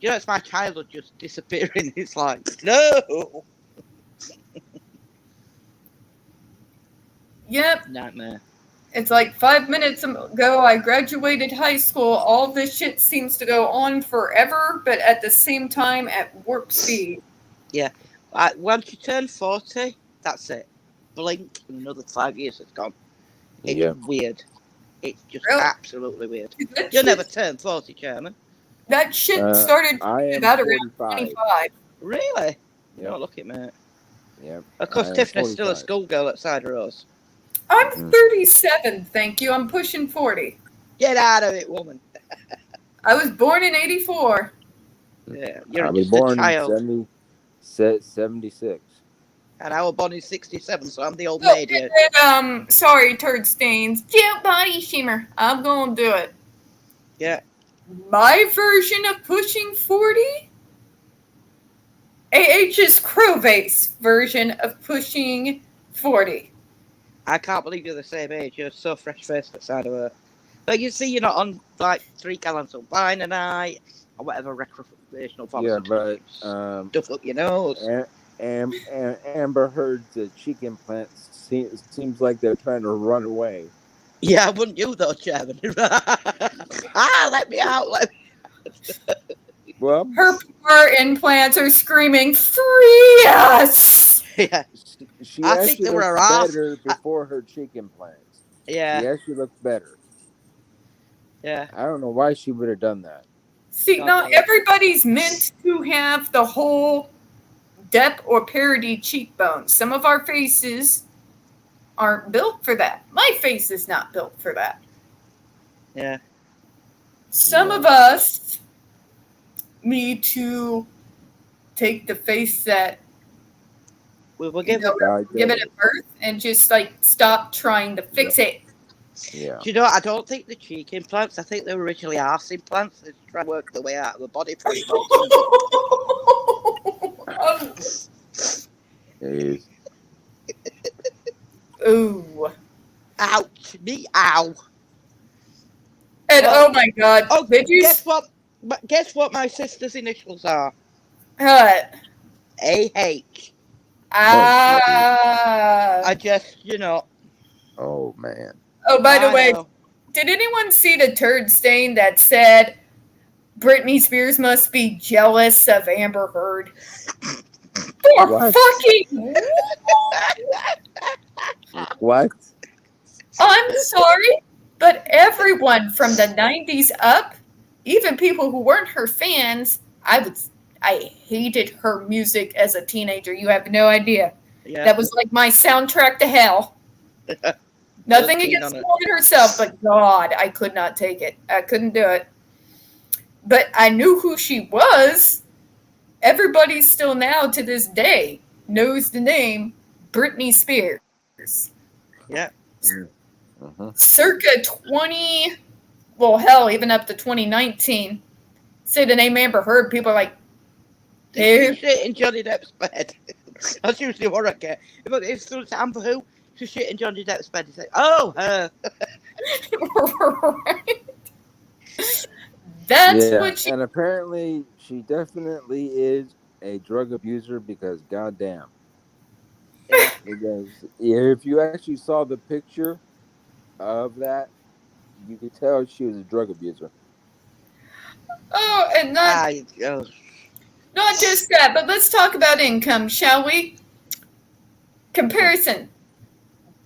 it's my childhood just disappearing. It's like, no! Yep. Nightmare. It's like 5 minutes ago I graduated high school. All this shit seems to go on forever, but at the same time at warp speed. Yeah. Once you turn 40, that's it. Blink, and another 5 years has gone. It's weird. It's just absolutely weird. You'll never turn 40, Chairman. That shit started about around 25. Really? Yep. Oh, look at mate. Yep. Of course, I am Tiffany's still a 45. schoolgirl outside of us. I'm Mhm. 37, thank you. I'm pushing 40. Get out of it, woman. I was born in 84. Yeah, I you're was just a born in child. 76. And I was born in 67, so I'm the old So, maid here. sorry, turd stains. Cute body shimmer. I'm gonna do it. Yeah. My version of pushing 40? AH's Crowbase version of pushing 40. I can't believe you're the same age. You're so fresh-faced outside of her. But you see, you're not on, like, 3 gallons of wine a night, or whatever recreational Yeah, but stuff up your nose. Amber Heard's cheek implants seems like they're trying to run away. Yeah, wouldn't you, though, Chairman? Let me out. Well, Her poor implants are screaming, free us! Yeah. she I think actually they were looked her ass. better before her cheek implants. Yeah. She actually looked better. Yeah. I don't know why she would have done that. See, God not knows. everybody's meant to have the whole depth or parody cheekbones. Some of our faces aren't built for that. My face is not built for that. Yeah. Some of us need to take the face that We were you given. know, give it a birth and just like stop trying to fix it. Yeah. Do you know, I don't think the cheek implants, I think they were originally arse implants. They try to work their way out of the body pretty much. Jeez. Ooh. Ouch. Me, ow. And Well, oh my god. Oh, Did you guess what my sister's initials are? what? A-H. Ah. I just, you know. Oh man. Oh, by the I way, know. did anyone see the turd stain that said Britney Spears must be jealous of Amber Heard? For What? fucking What? I'm sorry, but everyone from the 90s up, even people who weren't her fans, I hated her music as a teenager. You have no idea. Yeah. That was like my soundtrack to hell. Nothing Just against on the it. woman herself, but God, I could not take it. I couldn't do it. But I knew who she was. Everybody still now to this day knows the name Britney Spears. Yeah. Uh-huh. Circa 20, well, hell, even up to 2019, say the name Amber Heard, people are like, Did who? she shit in Johnny Depp's bed? That's usually what I get. If it's Amber who, she shit in Johnny Depp's bed. You say, oh, her. Right? That's Yeah, what she. and apparently she definitely is a drug abuser because goddamn. Yeah. Because if you actually saw the picture of that, you could tell she was a drug abuser. Oh, and not just that, but let's talk about income, shall we? Comparison.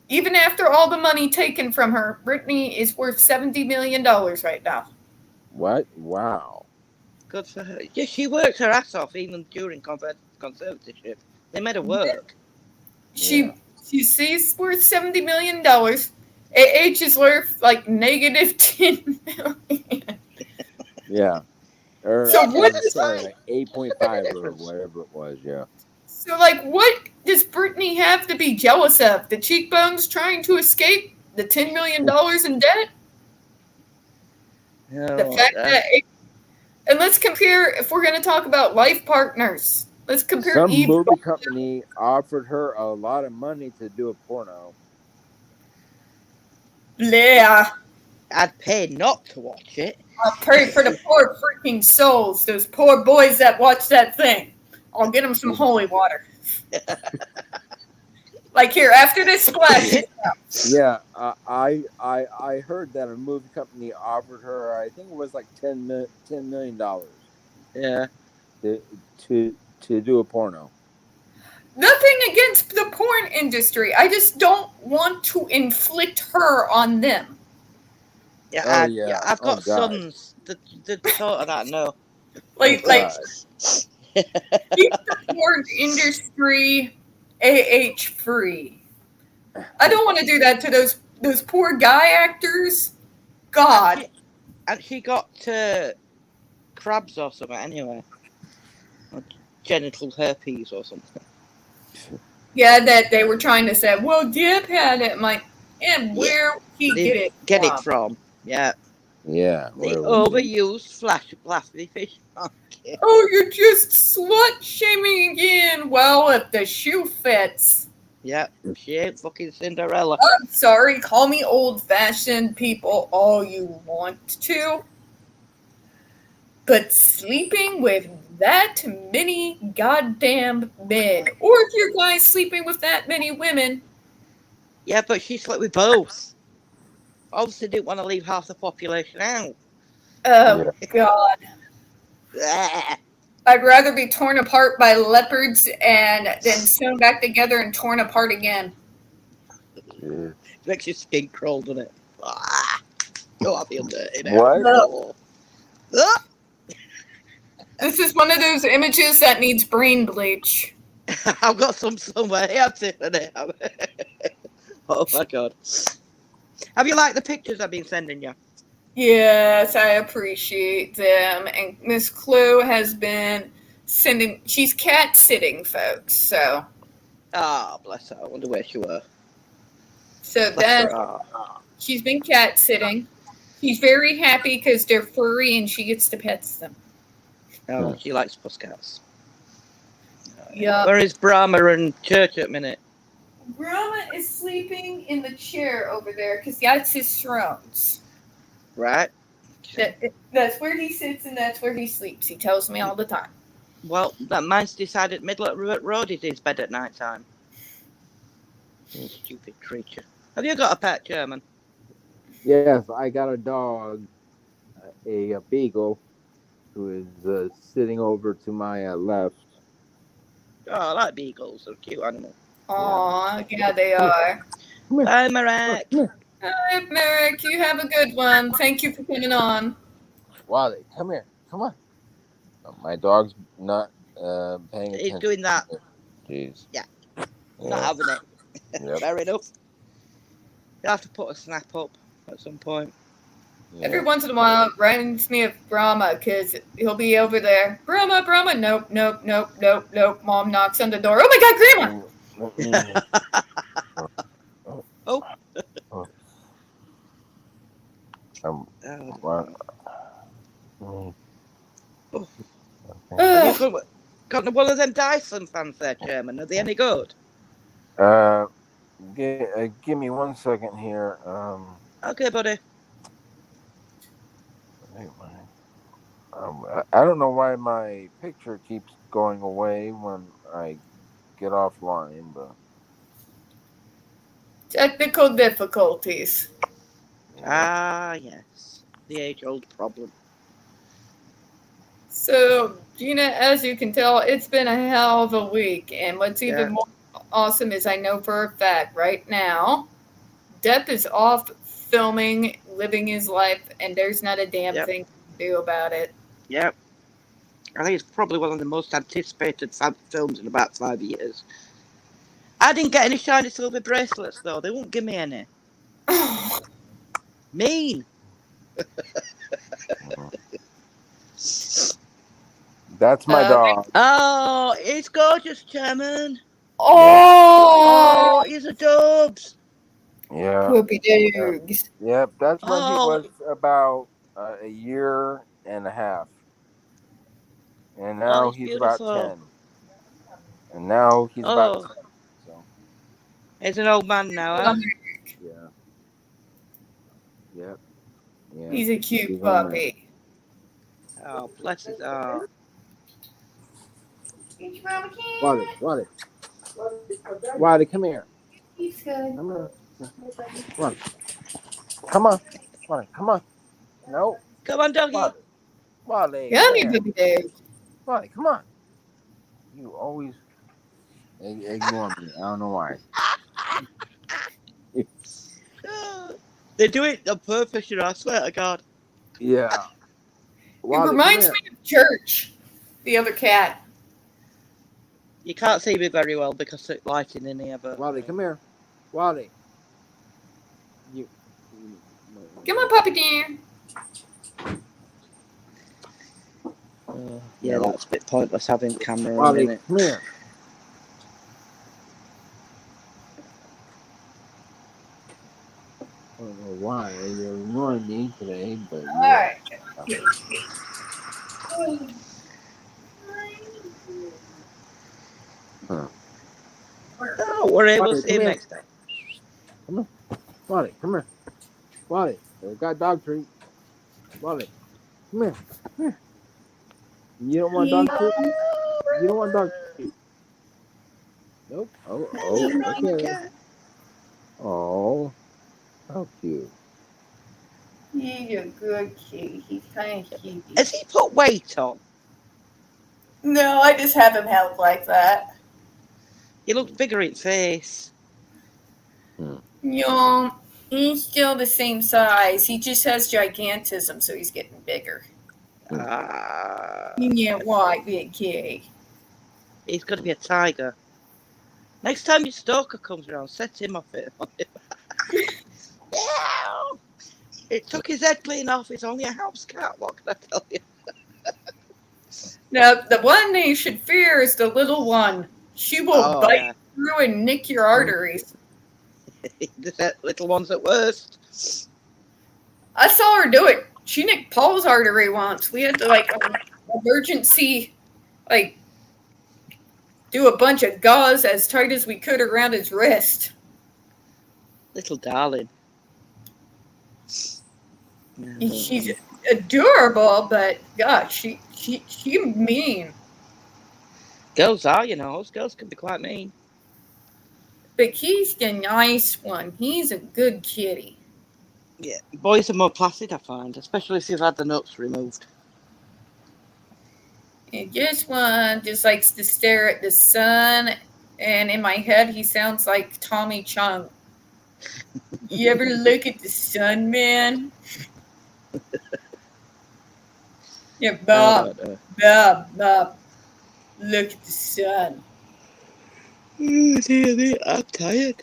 Even after all the money taken from her, Britney is worth $70 million right now. What? Wow. Good for her. Yeah, she worked her ass off even during conservatorship. They made her work. She's worth $70 million. AH is worth like negative $10 million. Yeah. Or, So what is sorry, like 8.5 or whatever it was, yeah. So, like, what does Britney have to be jealous of? The cheekbones trying to escape? The $10 million in debt? The fact that... And let's compare, if we're going to talk about life partners, let's compare Some Eve... movie company offered her a lot of money to do a porno. Yeah. I'd pay not to watch it. I'll pray for the poor freaking souls, those poor boys that watch that thing. I'll get them some holy water. Like here, after this splash. Yeah, I heard that a movie company offered her, I think it was like $10 million. Yeah. To do a porno. Nothing against the porn industry. I just don't want to inflict her on them. Yeah, I've got sons that thought of that. No, like Keep the porn industry AH free. I don't want to do that to those poor guy actors. God. And she got crabs or something anyway. Or genital herpes or something. Yeah, that they were trying to say, well, Dip had it. I'm like, and where he They get it from? Yeah. Yeah. The where was it? overused fluffy fish monkey. Oh, you're just slut shaming again. Well, if the shoe fits. Yeah, she ain't fucking Cinderella. I'm sorry, call me old-fashioned people all you want to. But sleeping with that many goddamn men, or if your guy's sleeping with that many women. Yeah, but she slept with both. Obviously didn't want to leave half the population out. Oh, God. Blah. I'd rather be torn apart by leopards and then sewn back together and torn apart again. Yeah. Makes your skin crawl, doesn't it? Ah. Oh, I feel dirty now. What? Oh. Ah. This is one of those images that needs brain bleach. I've got some somewhere. Yeah, I'm sitting there. Oh my God. Have you liked the pictures I've been sending you? Yes, I appreciate them. And Miss Clue has been sending, she's cat sitting folks, so. Ah, oh, bless her. I wonder where she were. So Bless then her. she's been cat sitting. She's very happy because they're furry and she gets to pet them. Oh, she likes pussycats. Yeah. Where is Brahma and Church at the minute? Brahma is sleeping in the chair over there because that's his thrones. Right. That's where he sits and that's where he sleeps. He tells me all the time. Well, that mine's decided middle of the road is his bed at night time. Stupid creature. Have you got a pet, German? Yes, I got a dog, a beagle, who is sitting over to my left. Oh, I like beagles. They're a cute animal. Aw, yeah, they are. Bye, Marek. Hi, Merrick. You have a good one. Thank you for coming on. Wally, come here. Come on. Oh, my dog's not paying attention. He's doing that. Jeez. Yeah. Not having it. Yep. Fair enough. You'll have to put a snap up at some point. Yeah. Every once in a while, it reminds me of Brahma because he'll be over there. Brahma, Brahma. Nope, nope, nope, nope, nope. Mom knocks on the door. Oh my God, Grandma! Oh. What? Have you got one of them Dyson fans there, Chairman? Are they any good? Give me 1 second here. Okay, buddy. I don't know why my picture keeps going away when I get offline, but Technical difficulties. Ah, yes. The age-old problem. So, Gina, as you can tell, it's been a hell of a week. And what's even more awesome is I know for a fact right now, Depp is off filming, living his life, and there's not a damn thing to do about it. Yep. I think it's probably one of the most anticipated films in about 5 years. I didn't get any shiny silver bracelets, though. They won't give me any. Mean. That's my dog. Oh, it's gorgeous, Chairman. Oh, he's a dubs. Yeah. Poopy dogs. Yep, that's when he was about a year and a half. And now he's about 10. And now he's about 10. So. He's an old man now, huh? Yeah. Yep. Yeah. He's a cute puppy. Oh, bless his heart. Wally, come here. He's good. Come on. Come on. Come on. No. Come on, doggy. Wally. Yummy puppy dog. Wally, come on. You always ignore me. I don't know why. They do it on purpose, you know, I swear to God. Yeah. Wally, it reminds me of Church, the other cat. You can't see me very well because of lighting in here, but Wally, come here. Wally. Come on, puppy dear. yeah, No. that's a bit pointless having camera on, Wally, isn't it? come here. I don't know why you're ignoring me today, but All right. Oh, we're able to Wally, see come him here. next time. Wally, come here. Wally, we got dog treat. Wally, come here. Come here. You don't want dog treat? You don't want dog treat? Nope. Oh, okay. Oh, how cute. He's a good kid. He's kind of cute. Has he put weight on? No, I just have him held like that. He looks bigger in face. No, he's still the same size. He just has gigantism, so he's getting bigger. Yeah, why, big kid? He's going to be a tiger. Next time your stalker comes around, set him off it. Yeah. It took his head clean off. It's only a house cat. What can I tell you? Now, the one they should fear is the little one. She will bite through and nick your arteries. The little one's at worst. I saw her do it. She nicked Paul's artery once. We had to emergency, do a bunch of gauze as tight as we could around his wrist. Little darling. She's adorable, but gosh, she mean. Girls are, girls can be quite mean. But he's the nice one. He's a good kitty. Yeah, boys are more placid, I find, especially if you've had the nuts removed. And this one just likes to stare at the sun, and in my head, he sounds like Tommy Chung. You ever look at the sun, man? Yeah, Bob, look at the sun. Oh, dear, I'm tired.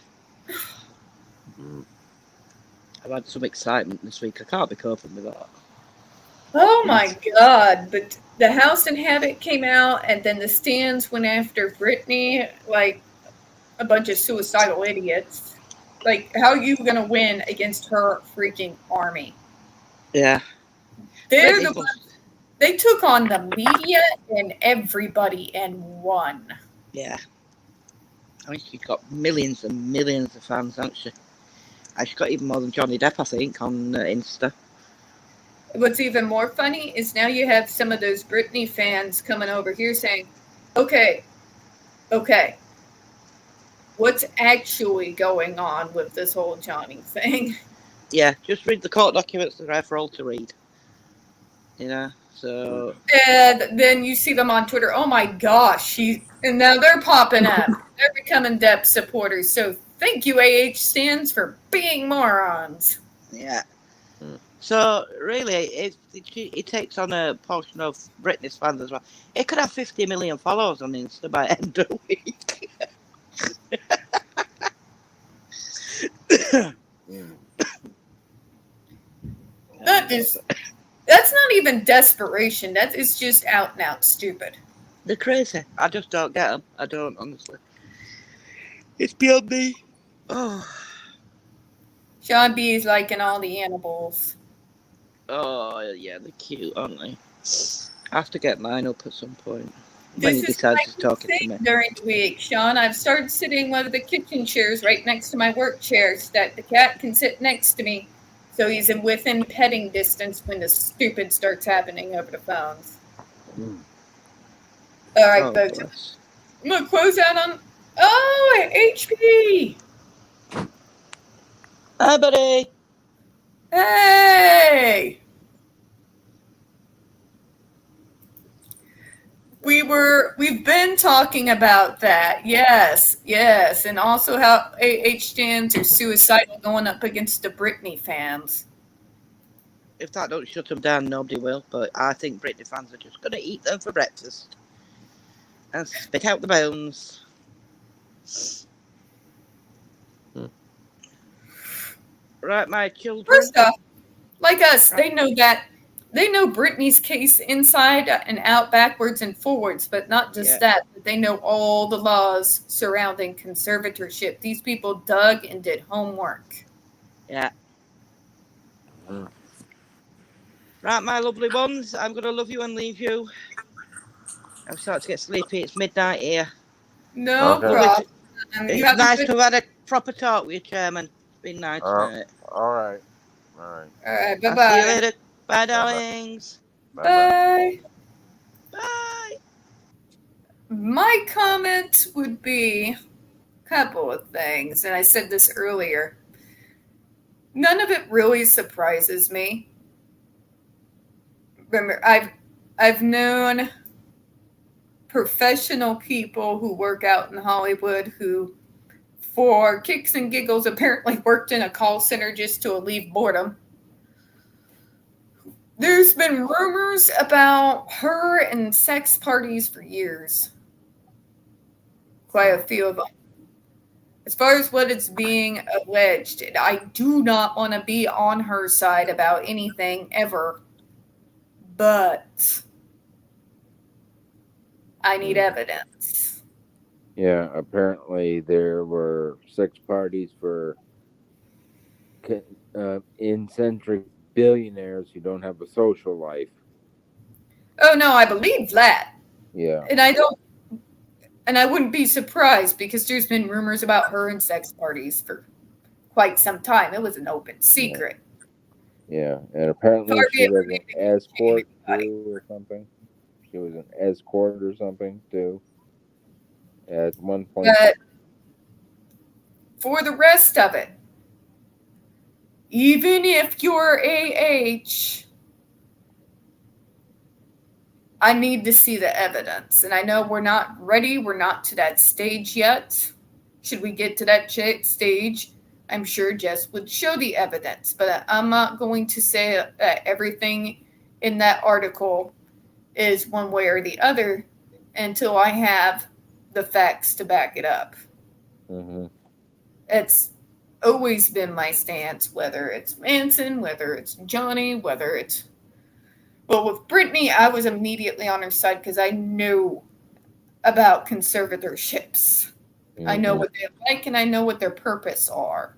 I've had some excitement this week. I can't be coping with that. Oh my God. But the House and Habit came out, and then the stands went after Britney like a bunch of suicidal idiots. Like, how are you going to win against her freaking army? Yeah. They're the ones. They took on the media and everybody and won. Yeah. I mean, she's got millions and millions of fans, hasn't she? She's got even more than Johnny Depp, I think, on Insta. What's even more funny is now you have some of those Britney fans coming over here saying, okay, what's actually going on with this whole Johnny thing? Yeah, just read the court documents that are for all to read. So... And then you see them on Twitter, oh my gosh, and now they're popping up. They're becoming Depp supporters, so thank you, AH stands, for being morons. Yeah. So, really, it takes on a portion of Britney's fans as well. It could have 50 million followers on Insta by end of the week. That's not even desperation. That is just out and out stupid. They're crazy. I just don't get them. I don't, honestly. It's beyond me. Oh. Sean B is liking all the animals. Oh, yeah, they're cute, aren't they? I have to get mine up at some point. When This he is decides my to talk to me. during the week, Sean. I've started sitting one of the kitchen chairs right next to my work chair so that the cat can sit next to me. So he's within petting distance when the stupid starts happening over the phones. All right, folks. Bless. I'm going to close out on... Oh, HP! Hi, buddy. Hey! We've been talking about that. Yes. And also how AH stands are suicidal going up against the Britney fans. If that don't shut them down, nobody will. But I think Britney fans are just going to eat them for breakfast. and spit out the bones. Right, my children. First off, like us, they know Britney's case inside and out, backwards and forwards, but not just that. But they know all the laws surrounding conservatorship. These people dug and did homework. Yeah. Right, my lovely ones, I'm going to love you and leave you. I'm starting to get sleepy. It's midnight here. No problem. It's nice to have had a proper talk with you, Chairman. It's been nice tonight. All right. All right, bye-bye. I'll see you later. Bye, darlings. Bye. Bye. My comment would be a couple of things, and I said this earlier. None of it really surprises me. Remember, I've known professional people who work out in Hollywood who, for kicks and giggles, apparently worked in a call center just to alleviate boredom. There's been rumors about her and sex parties for years. Quite a few of them. As far as what is being alleged, I do not want to be on her side about anything ever. But I need evidence. Yeah, apparently there were sex parties for eccentric billionaires who don't have a social life. Oh no, I believe that. Yeah. And I wouldn't be surprised because there's been rumors about her and sex parties for quite some time. It was an open secret. Yeah, and apparently she was an escort too or something. She was an escort or something too at one point. But for the rest of it, even if you're AH, I need to see the evidence. And I know we're not ready. We're not to that stage yet. Should we get to that stage, I'm sure Jess would show the evidence. But I'm not going to say that everything in that article is one way or the other until I have the facts to back it up. Mm-hmm. It's always been my stance, whether it's Manson, whether it's Johnny, whether it's... Well, with Britney, I was immediately on her side because I knew about conservatorships. Mm-hmm. I know what they like and I know what their purpose are.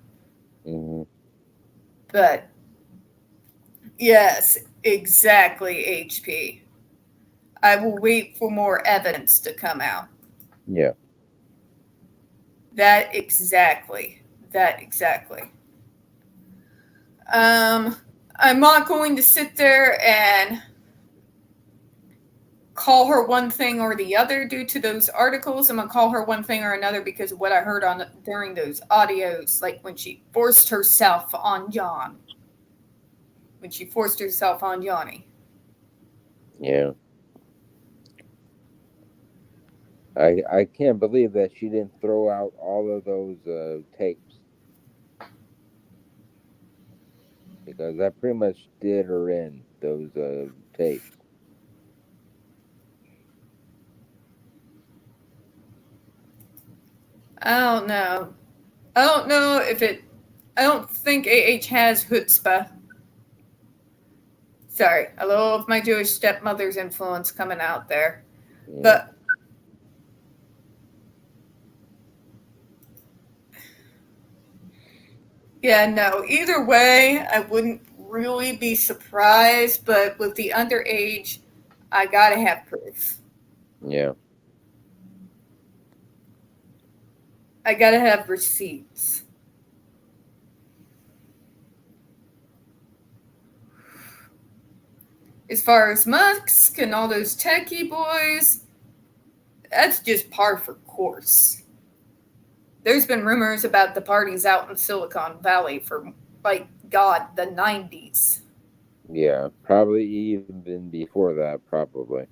Mm-hmm. But, yes, exactly, HP. I will wait for more evidence to come out. Yeah. That exactly. I'm not going to sit there and call her one thing or the other due to those articles. I'm going to call her one thing or another because of what I heard during those audios, like when she forced herself on John. When she forced herself on Johnny. Yeah. I can't believe that she didn't throw out all of those tapes. Because that pretty much did her in, those tapes. I don't know if it... I don't think AH has chutzpah. Sorry, a little of my Jewish stepmother's influence coming out there. Yeah. But yeah, no, either way, I wouldn't really be surprised, but with the underage, I gotta have proof. Yeah. I gotta have receipts. As far as Musk and all those techie boys, that's just par for course. There's been rumors about the parties out in Silicon Valley for, the 90s. Yeah, probably even before that, probably.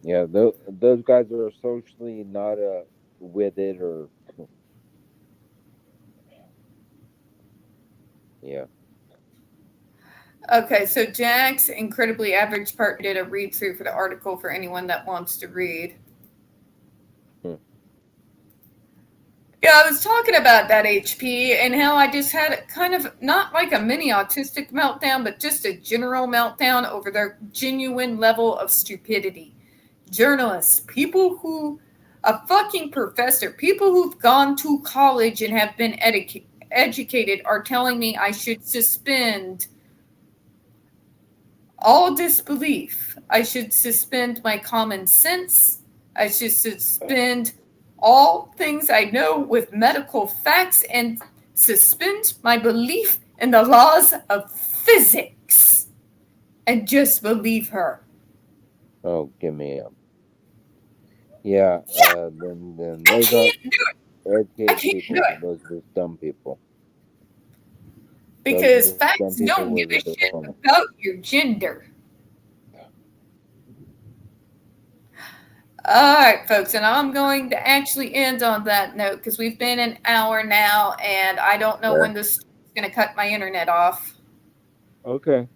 Yeah, those guys are socially not with it or... Yeah. Okay, so Jack's incredibly average part did a read through for the article for anyone that wants to read. Yeah, I was talking about that HP and how I just had kind of not like a mini autistic meltdown, but just a general meltdown over their genuine level of stupidity. Journalists, people who, a fucking professor, people who've gone to college and have been educated are telling me I should suspend all disbelief. I should suspend my common sense. I should suspend all things I know with medical facts and suspend my belief in the laws of physics and just believe her. Oh, give me up. Yeah, then I those aren't can't do it. I educated can't people. do it. Those are just dumb people. Because Those are just dumb facts people don't give with a a shit diploma. about your gender. All right, folks, and I'm going to actually end on that note because we've been an hour now, and I don't know Yeah. when this is going to cut my internet off. Okay.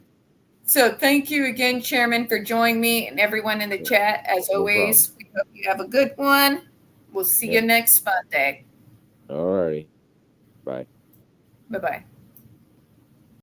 So thank you again, Chairman, for joining me and everyone in the chat. As No always, we hope you have a good one. We'll see you Yeah. next Monday. All righty. Bye. Bye-bye.